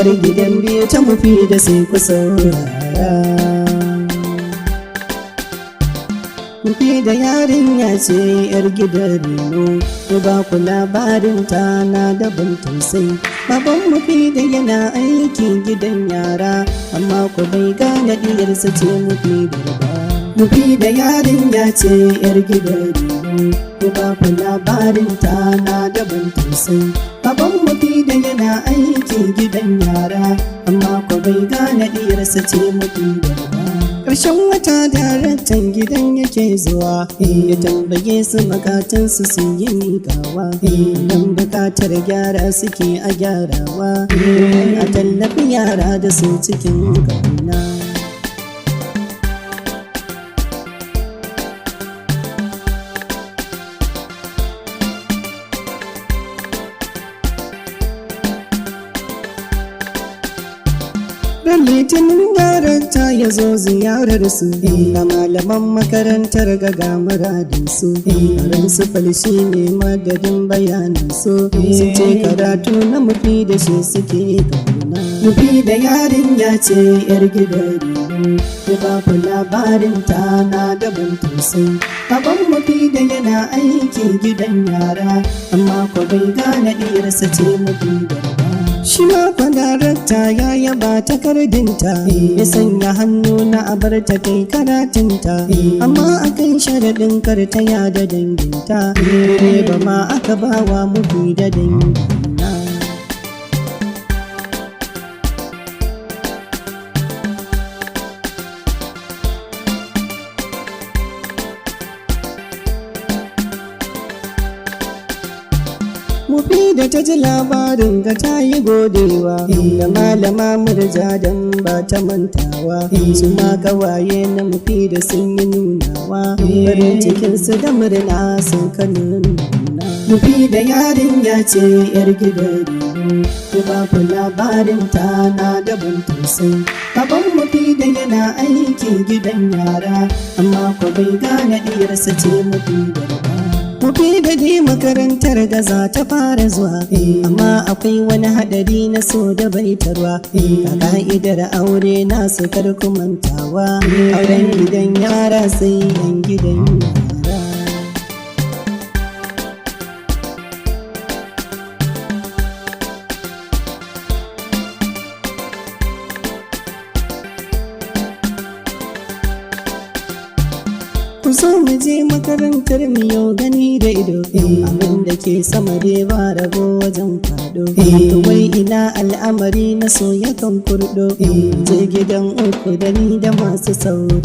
waƙar gidan biyu ta mafi da sai ku saurara. Mafi da yarinya ce yar gidan raino, ku ba ku labarin ta na daban tausayi. Baban mafi da yana aiki gidan yara, amma ku bai gane diyarsa ce mafi da ba. Mafi da yarinya ce yar gidan raino, ku ba ku labarin ta na daban tausayi. Baban mafi da yana aiki gidan yara, amma ku bai gane diyarsa ce mafi da ba. Ƙarshen wata daraktan gidan yake zuwa, ya tambaye su bukatunsu su yi miƙawa, don bukatar gyara suke a gyarawa, a tallafi yara da su cikin ƙauna. Litinin darakta ya zo ziyarar su, da malaman makarantar ga muradin su, su falshi ne madadin bayanan su, su ce karatu na mafi da shi suke kauna. Mafi da yarinya ce yar gidan raino, ku ba ku labarin ta na daban tausayi. Baban mafi da yana aiki gidan yara, amma ku bai gane diyarsa ce mafi da ba. Shi ma darakta ya yaba takardinta, ya sanya hannu na abar ta kai karatunta, amma akan sharaɗin karta ya da danginta, ba ma aka bawa mafi da dangina. Mafi da ta ji labarin ga ta yi godewa, da malama murja don ba ta mantawa, su ma kawaye na mafi da sun yi nunawa, farin cikinsu da murna sun ka nuna. Mafi da yarinya ce yar gidan raino, ku ba ku labarin ta na daban tausayi. Baban mafi da yana aiki gidan yara, amma ku bai gane diyarsa ce mafi da ba. Mafi da dai makarantar da za ta fara zuwa, amma akwai wani haɗari na so da bai tarwa, ka ka'idar aure nasu kar ku mantawa, auren gidan yara sai yan gidan yara. Ku so mu je makarantar mu yau gani da ido, abin da ke sama dai ba rabo wajen fado. Wai ina al'amari na so yakan kurdo, je gidan uku da ni da masu sauri.